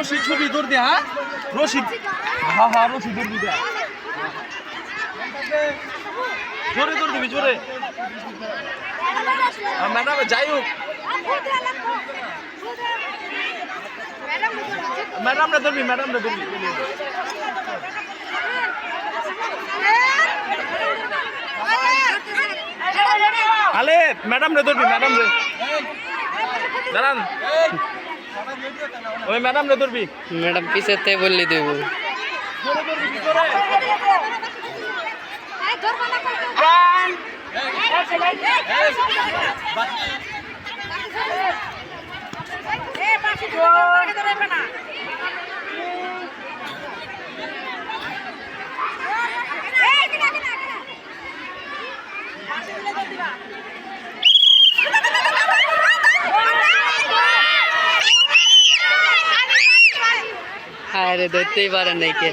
রশি ছবি দূর দে হ্যাঁ রশি হ্যাঁ রশি দূর দিবে জোরে দূর দিবি জোরে ম্যাডাম যাই হোক ম্যাডাম না ধরবি আলে ম্যাডাম রে ধরবি ম্যাডাম রে দাঁড়ান ওই ম্যাডাম রে ধরবি ম্যাডাম পিছেতে বললি দেব আরে ধরতেই পারেন নাকি